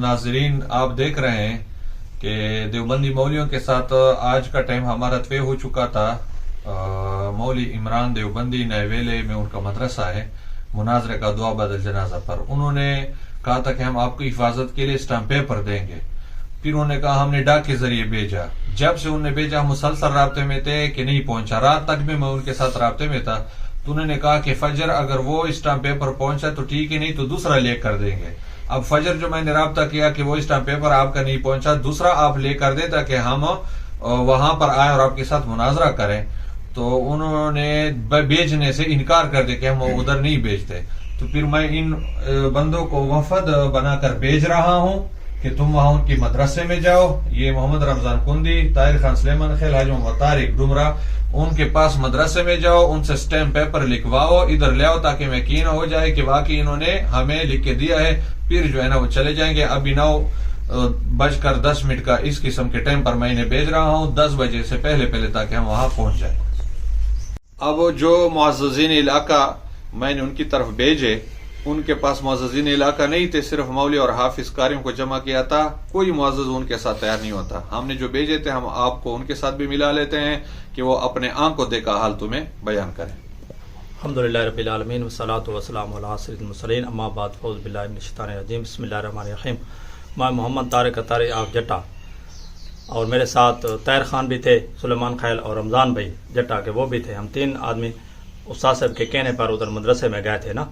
ناظرین آپ دیکھ رہے ہیں کہ دیوبندی مولویوں کے ساتھ آج کا ٹائم ہمارا طے ہو چکا تھا. مولوی عمران دیوبندی نئے ویلے میں ان کا مدرسہ ہے, مناظرے کا دعا بدل جنازہ پر انہوں نے کہا تھا کہ ہم آپ کی حفاظت کے لیے اسٹامپ پیپر دیں گے. پھر انہوں نے کہا ہم نے ڈاک کے ذریعے بھیجا. جب سے انہوں نے بھیجا ہم مسلسل رابطے میں تھے کہ نہیں پہنچا. رات تک بھی میں ان کے ساتھ رابطے میں تھا. تو انہوں نے کہا کہ فجر اگر وہ اسٹامپ پیپر پہنچا تو ٹھیک ہے, نہیں تو دوسرا لے کر دیں گے. اب فجر جو میں نے رابطہ کیا کہ وہ اسٹامپ پیپر آپ کا نہیں پہنچا, دوسرا آپ لے کر دیں تاکہ ہم وہاں پر آئے اور آپ کے ساتھ مناظرہ کریں. تو انہوں نے بھیجنے سے انکار کر دیا کہ ہم ادھر نہیں بھیجتے. تو پھر میں ان بندوں کو وفد بنا کر بھیج رہا ہوں کہ تم وہاں ان کی مدرسے میں جاؤ. یہ محمد رمضان کندی, طاہر خان سلیمان خیل, حاجی محمد طارق ڈمرا, ان کے پاس مدرسے میں جاؤ, ان سے اسٹیمپ پیپر لکھواؤ, ادھر لے آؤ تاکہ یقین ہو جائے کہ واقعی انہوں نے ہمیں لکھ کے دیا ہے. پھر جو ہے نا وہ چلے جائیں گے. ابھی 9:10 کا اس قسم کے ٹائم پر میں انہیں بھیج رہا ہوں 10 بجے سے پہلے تاکہ ہم وہاں پہنچ جائیں. اب جو معززین علاقہ میں نے ان کی طرف بھیجے, ان کے پاس معززین علاقہ نہیں تھے, صرف مولوی اور حافظ قاریوں کو جمع کیا تھا. کوئی معزز ان کے ساتھ تیار نہیں ہوتا. ہم نے جو بھیجے تھے ہم آپ کو ان کے ساتھ بھی ملا لیتے ہیں کہ وہ اپنے آنکھوں دیکھا حال تمہیں بیان کریں. الحمدللہ رب العالمین والصلاۃ والسلام علی سید المرسلین, اما بعد فاعوذ باللہ من الشیطان الرجیم, بسم اللہ الرحمن الرحیم. میں محمد طارق اطاری آپ جٹا, اور میرے ساتھ طاہر خان بھی تھے, سلیمان خیل اور رمضان بھائی جٹا کے وہ بھی تھے. ہم 3 آدمی استاد صاحب کے کہنے پر ادھر مدرسے میں گئے تھے نا,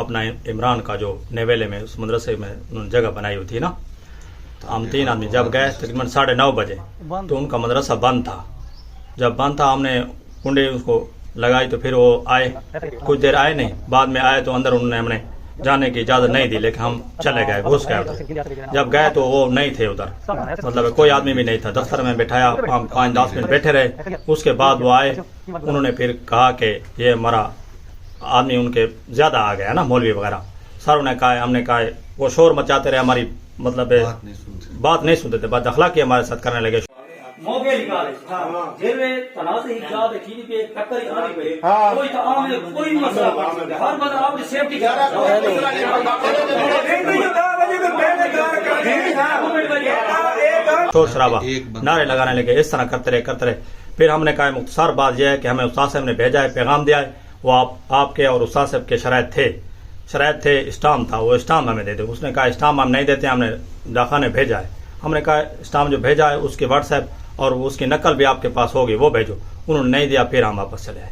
اپنا عمران کا جو نیویلے میں اس مدرسے میں انہوں نے جگہ بنائی ہوئی تھی نا. تو ہم 3 آدمی جب گئے تقریباً 9:30 بجے, تو ان کا مدرسہ بند تھا. جب بند تھا ہم نے کنڈی اس کو لگائی, تو پھر وہ آئے, کچھ دیر آئے نہیں, بعد میں آئے تو اندر انہوں نے ہمیں جانے کی اجازت نہیں دی, لیکن ہم چلے گئے, گھس گئے ادھر. جب گئے تو وہ نہیں تھے ادھر, مطلب کوئی آدمی بھی نہیں تھا. دفتر میں بٹھایا, ہم 5-10 منٹ بیٹھے رہے. اس کے بعد وہ آئے, انہوں نے پھر کہا کہ یہ ہمارا آدمی ان کے زیادہ آ گیا نا, مولوی وغیرہ. سر نے کہا, ہم نے کہا, وہ شور مچاتے رہے, ہماری مطلب بات نہیں سنتے تھے, بات اخلاقی ہمارے ساتھ کرنے لگے. موقع نکالے جیل میں تنازع ہی جا دے کی پہ ٹکر ہی آنی پہ کوئی تعام ہے, کوئی مسئلہ ہر بندہ آپ کی سیفٹی شور شرابہ نعرے لگانے لگے, اس طرح کرتے رہے. پھر ہم نے کہا مختصر بات یہ ہے کہ ہمیں استاد صاحب نے بھیجا ہے, پیغام دیا ہے, وہ آپ کے اور استاد صاحب کے شرائط تھے, اسٹامپ تھا, وہ اسٹامپ ہمیں دے دے. اس نے کہا اسٹامپ ہم نہیں دیتے, ہم نے ڈاکہ نے بھیجا ہے. ہم نے کہا اسٹامپ جو بھیجا ہے اس کی واٹس ایپ اور اس کی نقل بھی آپ کے پاس ہوگی, وہ بھیجو. انہوں نے نہیں دیا, پھر ہم واپس چلے آئے.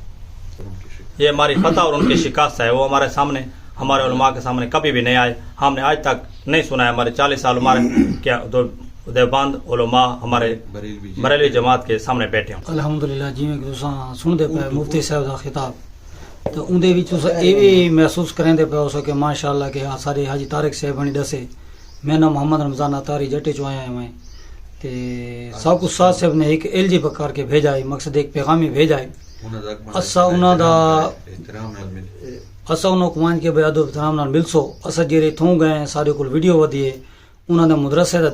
یہ ہماری فتح اور ان کی شکست ہے. وہ ہمارے سامنے, ہمارے علماء کے سامنے کبھی بھی نہیں آئے. ہم نے آج تک نہیں سنا ہے. ہمارے 40 سال ہمارے کیا دیوبند علماء ہمارے بریلوی جماعت کے سامنے بیٹھے ہوں. الحمدللہ جیویں کہ تساں سنتے پے مفتی صاحب دا خطاب, تو اندے وچ تساں اے وی محسوس کریندے پے ہو کہ ماشاءاللہ کہ سارے حاجی طارق صاحب بنی دسے. میں نام محمد رمضان اطاری جٹے چوں آیا ہوں تے سب کچھ ساتھ صاحب نے ایک ایل جی پکار کے بھیجا ہے, مقصد ایک پیغامی بھیجا ہے. اسا انہاں دا اسا انہاں کو مان کے بے ادب احترام نال ملسو. اسا جڑے تھوں گئے سارے کول ویڈیو ودی ہے, انہاں دا مدرسے دا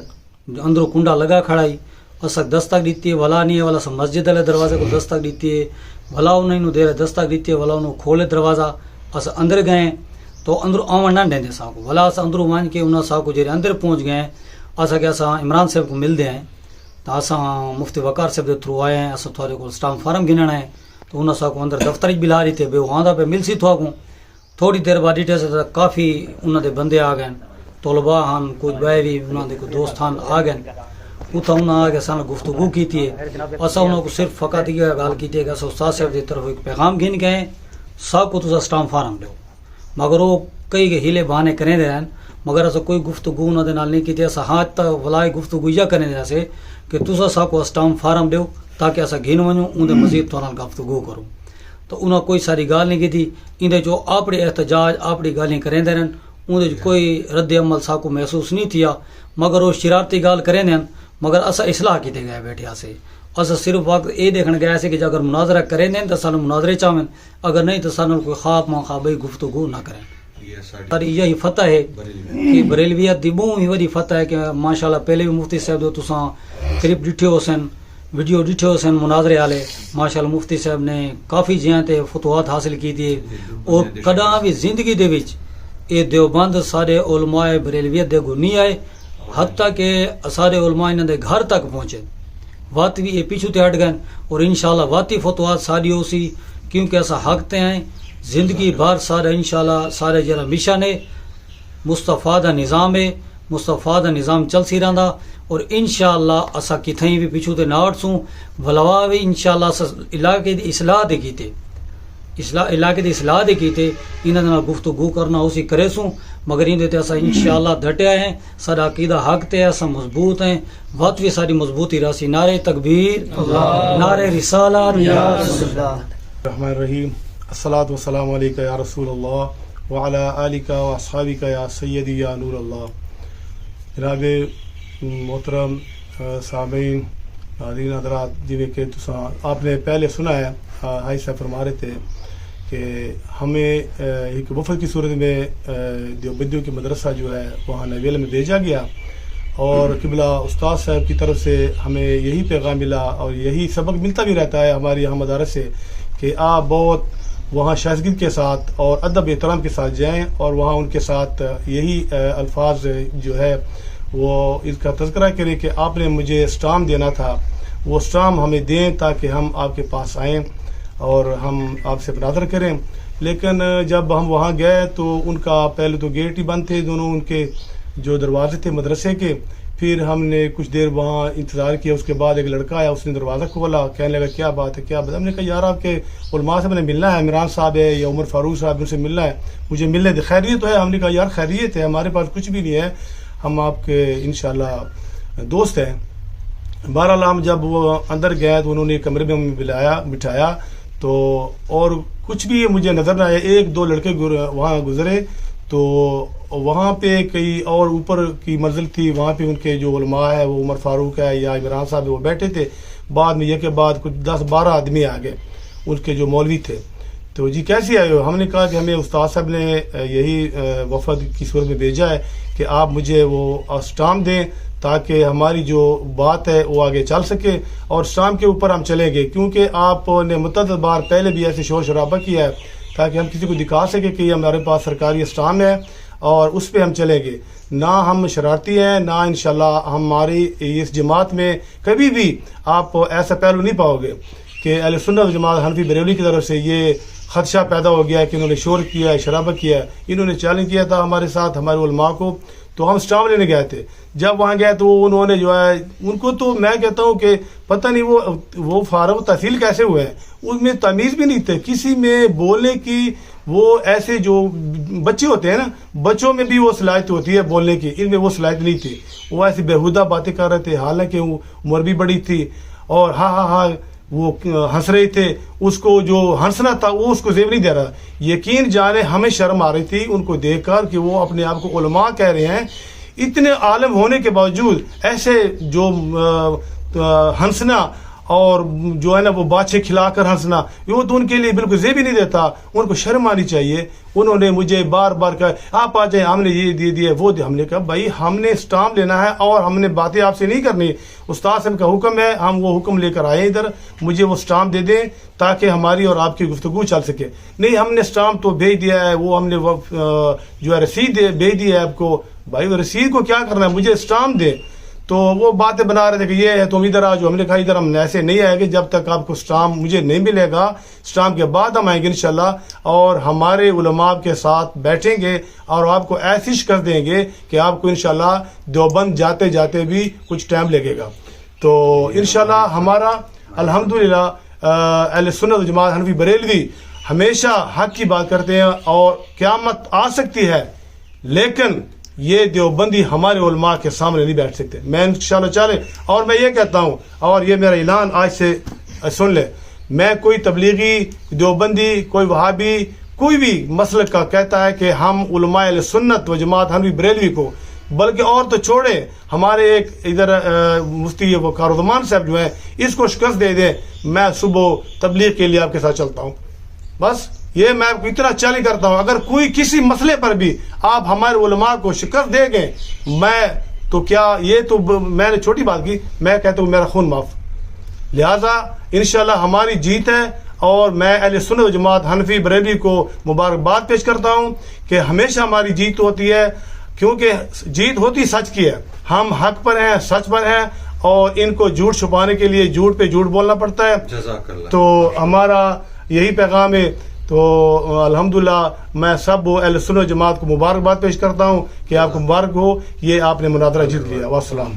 اندروں کنڈا لگا کھڑائی. اسا دستک دیتی ہے ولا نہیں ہے, والا سا مسجد والے دروازے کو دستک دیتی ہے, ولا انہیں نو دے دستک دیتی ہے, ولا انہوں کھولے دروازہ. اسا اندر گئے تو اندر آون نہ دیں سا کو, ولا اسا اندروں مان کے انہاں سا کو جڑے اندر پہنچ گئے. اسا کہ اسا عمران صاحب کو مل دے ہیں, تو اسا مفتی وقار صاحب دے تھرو آئے ہیں. اسا تھوڑے کو اسٹامپ فارم گننا ہے, تو انہاں سا کو اندر دفتر بھی لا رہی تھے, بے وہاں دا پہ مل سی تھوا کو. تھوڑی دیر بعد ڈیٹیل سے کافی انہاں دے بندے آ گئے, طلباء ہن کچھ بھائی بھی انہاں دے کوئی دوست ہن آ گئے. اتھا انہاں آ کے سان گفتگو کی تھی. اسا انہاں کو صرف فقط یہ گل کی تھی کہ اسا استاد صاحب دی طرف ایک پیغام گن گئے, سب کو تو اسٹامپ فارم دو. مگر وہ کئی ہیلے بہانے کریں دے رہن, مگر اسا کوئی گفتگو انہاں دے نال نہیں کی. اسا ہاں تک ولائے گفتگو یا کریں دے سے کہ تسا سا کو اسٹامپ فارم دیو تاکہ اسا گھن ونجو اون مزید تو نال گفتگو کروں. تو انہاں کوئی ساری گال نہیں کی تھی. اندے جو اپنے احتجاج اپنی گالیں کریں دے رہن, اون کوئی رد عمل سا کو محسوس نہیں تھیا. مگر وہ شرارتی گال کریں دین, مگر اسا اصلاح کیتے گئے بیٹھے سے. اسا صرف وقت یہ دیکھنے گئے سے کہ اگر مناظرہ کریں دیں تو سانو مناظرے چاہیں, اگر نہیں تو سانو کوئی خواب مخابئی گفتگو نہ کریں. اور یہی فتح ہے کہ بریلویت دی بہت ہی بڑی فتح ہے کہ ماشاءاللہ پہلے بھی مفتی صاحب جو تساں کلپ ڈٹھے ہو سن, ویڈیو ڈٹھے ہو سن مناظرے والے, ماشاءاللہ مفتی صاحب نے کافی جہاں تے فتوحات حاصل کی تھی. اور کداں بھی زندگی دے وچ اے دیوبند سارے علماء بریلویت دے گو نہیں آئے, حتیٰ کہ سارے علماء انہوں نے گھر تک پہنچے وات بھی یہ پیچھو تے ہٹ گئے اور انشاءاللہ واتی فتوات ساری ہو سی کیونکہ ایسا حق تے ہیں زندگی بھر سارے انشاءاللہ سارے جرا مشن ہے مصطفیٰ دا نظام ہے مصطفیٰ دا نظام چل سی رہندا اور انشاءاللہ اسا کتھیں بھی پیچھو تے نہ ہٹسوں ولوا بھی انشاءاللہ علاقے دی اصلاح دے کیتے علاقے دی اصلاح دے کیتے انہاں نال گفتگو کرنا اسی کرے سوں مگر ان دیتے اسا انشاءاللہ ڈٹے ہیں سارا عقیدہ حق تے اسا مضبوط ہیں وقت بھی ساری مضبوطی راسی نعرہ تکبیر نعرہ رسالہ یا رسول اللہ الرحمن الرحیم الصلاۃ والسلام علیکہ یا رسول اللہ وعلی آلکہ و اصحابکہ یا سیدی یا نور اللہ. جناب محترم سامعین ناظرین حضرات جی کہ آپ نے پہلے سنا ہے حاجی صاحب فرما رہے تھے کہ ہمیں ایک وفد کی صورت میں دیوبندیوں کی مدرسہ جو ہے وہاں نویل میں بھیجا گیا اور قبلہ استاد صاحب کی طرف سے ہمیں یہی پیغام ملا اور یہی سبق ملتا بھی رہتا ہے ہماری یہاں مدارس سے کہ آپ بہت وہاں شائستگی کے ساتھ اور ادب احترام کے ساتھ جائیں اور وہاں ان کے ساتھ یہی الفاظ جو ہے وہ اس کا تذکرہ کریں کہ آپ نے مجھے اسٹام دینا تھا وہ اسٹام ہمیں دیں تاکہ ہم آپ کے پاس آئیں اور ہم آپ سے مناظر کریں. لیکن جب ہم وہاں گئے تو ان کا پہلے تو گیٹ ہی بند تھے دونوں ان کے جو دروازے تھے مدرسے کے. پھر ہم نے کچھ دیر وہاں انتظار کیا اس کے بعد ایک لڑکا آیا اس نے دروازہ کھولا کہنے لگا کیا بات ہے کیا بات. ہم نے کہا یار آپ کے علماء سے میں نے ملنا ہے عمران صاحب ہے یا عمر فاروق صاحب ان سے ملنا ہے مجھے ملنے دے خیریت تو ہے. ہم نے کہا یار خیریت ہے ہمارے پاس کچھ بھی نہیں ہے ہم آپ کے انشاءاللہ دوست ہیں. بہرحال ہم جب وہ اندر گئے تو انہوں نے کمرے میں ہمیں بٹھایا تو اور کچھ بھی مجھے نظر نہ آیا. ایک دو لڑکے وہاں گزرے تو وہاں پہ کئی اور اوپر کی منزل تھی وہاں پہ ان کے جو علماء ہے وہ عمر فاروق ہے یا عمران صاحب ہے وہ بیٹھے تھے. بعد میں یہ کے بعد کچھ 10-12 آدمی آ گئے ان کے جو مولوی تھے. تو جی کیسے آئے ہو؟ ہم نے کہا کہ ہمیں استاد صاحب نے یہی وفد کی صورت میں بھیجا ہے کہ آپ مجھے وہ اسٹام دیں تاکہ ہماری جو بات ہے وہ آگے چل سکے اور اسٹام کے اوپر ہم چلیں گے کیونکہ آپ نے متعدد بار پہلے بھی ایسے شور شرابہ کیا ہے تاکہ ہم کسی کو دکھا سکیں کہ یہ ہمارے پاس سرکاری اسٹام ہے اور اس پہ ہم چلیں گے. نہ ہم شرارتی ہیں نہ انشاءاللہ ہماری اس جماعت میں کبھی بھی آپ ایسا پہلو نہیں پاؤ گے کہ اہل سنت جماعت حنفی بریلوی کی طرف سے یہ خدشہ پیدا ہو گیا ہے کہ انہوں نے شور کیا ہے شرابہ کیا ہے. انہوں نے چیلنج کیا تھا ہمارے ساتھ ہمارے علماء کو تو ہم اسٹام لینے گئے تھے. جب وہاں گئے تو انہوں نے جو ہے ان کو تو میں کہتا ہوں کہ پتہ نہیں وہ فارغ تحصیل کیسے ہوئے ہیں ان میں تمیز بھی نہیں تھے کسی میں بولنے کی. وہ ایسے جو بچے ہوتے ہیں نا بچوں میں بھی وہ صلاحیت ہوتی ہے بولنے کی ان میں وہ صلاحیت نہیں تھی. وہ ایسی بےہودہ باتیں کر رہے تھے حالانکہ عمر بھی بڑی تھی اور ہاں وہ ہنس رہے تھے. اس کو جو ہنسنا تھا وہ اس کو زیب نہیں دے رہا. یقین جانے ہمیں شرم آ رہی تھی ان کو دیکھ کر کہ وہ اپنے آپ کو علماء کہہ رہے ہیں. اتنے عالم ہونے کے باوجود ایسے جو ہنسنا اور جو ہے نا وہ بادشاہ کھلا کر ہنسنا وہ تو ان کے لیے بالکل زیب ہی نہیں دیتا. ان کو شرم آنی چاہیے. انہوں نے مجھے بار بار کہا آپ آ جائیں ہم نے یہ دے دیا وہ دے. ہم نے کہا بھائی ہم نے اسٹام لینا ہے اور ہم نے باتیں آپ سے نہیں کرنی. استاد صاحب کا حکم ہے ہم وہ حکم لے کر آئے ادھر مجھے وہ اسٹام دے دیں تاکہ ہماری اور آپ کی گفتگو چل سکے. نہیں ہم نے اسٹام تو بھیج دیا ہے وہ ہم نے جو ہے رسید بھیج دی ہے آپ کو. بھائی وہ رسید کو کیا کرنا ہے مجھے اسٹام دیں. تو وہ باتیں بنا رہے تھے کہ یہ ہے تم ادھر آ جو. ہم نے کہا ادھر ہم ایسے نہیں آئیں گے جب تک آپ کو اسٹام مجھے نہیں ملے گا. اسٹام کے بعد ہم آئیں گے انشاءاللہ اور ہمارے علماء کے ساتھ بیٹھیں گے اور آپ کو ایسی شکست دیں گے کہ آپ کو انشاءاللہ دیوبند جاتے جاتے بھی کچھ ٹائم لگے گا. تو انشاءاللہ ہمارا الحمدللہ اہل سنت جماعت حنفی بریلوی ہمیشہ حق کی بات کرتے ہیں اور قیامت آ سکتی ہے لیکن یہ دیوبندی ہمارے علماء کے سامنے نہیں بیٹھ سکتے. میں انشاءاللہ چاہے اور میں یہ کہتا ہوں اور یہ میرا اعلان آج سے سن لے میں کوئی تبلیغی دیوبندی کوئی وہابی کوئی بھی مسلک کا کہتا ہے کہ ہم علماء اہل سنت و جماعت حنفی بریلوی کو بلکہ اور تو چھوڑے ہمارے ایک ادھر مفتی وہ کارودمان صاحب جو ہیں اس کو شکست دے دیں. میں صبح تبلیغ کے لیے آپ کے ساتھ چلتا ہوں. بس یہ میں اتنا چیلنج کرتا ہوں اگر کوئی کسی مسئلے پر بھی آپ ہمارے علماء کو شکست دے گئے میں تو کیا یہ تو میں نے چھوٹی بات کی میں کہتا ہوں میرا خون معاف. لہذا انشاءاللہ ہماری جیت ہے اور میں اہل سنت جماعت حنفی بریلوی کو مبارکباد پیش کرتا ہوں کہ ہمیشہ ہماری جیت ہوتی ہے کیونکہ جیت ہوتی سچ کی ہے. ہم حق پر ہیں, سچ پر ہیں, اور ان کو جھوٹ چھپانے کے لیے جھوٹ پہ جھوٹ بولنا پڑتا ہے. جزاک اللہ. تو ہمارا یہی پیغام ہے. تو الحمدللہ میں سب اہل سنت جماعت کو مبارکباد پیش کرتا ہوں کہ آپ کو مبارک ہو, یہ آپ نے مناظرہ جیت لیا. والسلام.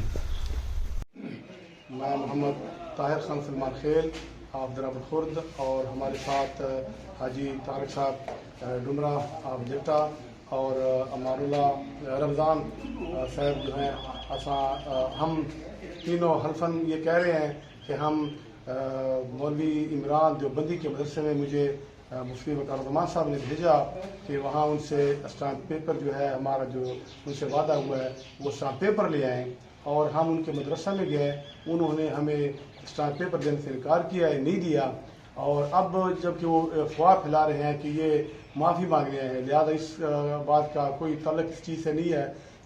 میں محمد طاہر خان سلمان خیل آپ دراب الخرد, اور ہمارے ساتھ حاجی طارق صاحب ڈمرا آپ جٹا, اور امار اللہ رمضان صاحب جو ہیں. ہم تینوں حلفاً یہ کہہ رہے ہیں کہ ہم مولوی عمران دیوبندی کے مدرسے میں مجھے مفتی وقار الرحمان صاحب نے بھیجا کہ وہاں ان سے اسٹامپ پیپر جو ہے ہمارا جو ان سے وعدہ ہوا ہے وہ اسٹامپ پیپر لے آئیں, اور ہم ان کے مدرسہ میں گئے. انہوں نے ہمیں اسٹامپ پیپر دینے سے انکار کیا ہے, نہیں دیا. اور اب جب کہ وہ افواہ پھیلا رہے ہیں کہ یہ معافی مانگ رہے ہیں, لہذا اس بات کا کوئی تعلق اس چیز سے نہیں ہے.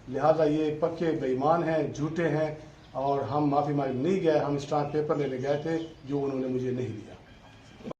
لہذا یہ پکے بے ایمان ہیں, جھوٹے ہیں, اور ہم معافی مانگ نہیں گئے. ہم اسٹامپ پیپر لینے گئے تھے جو انہوں نے مجھے نہیں دیا.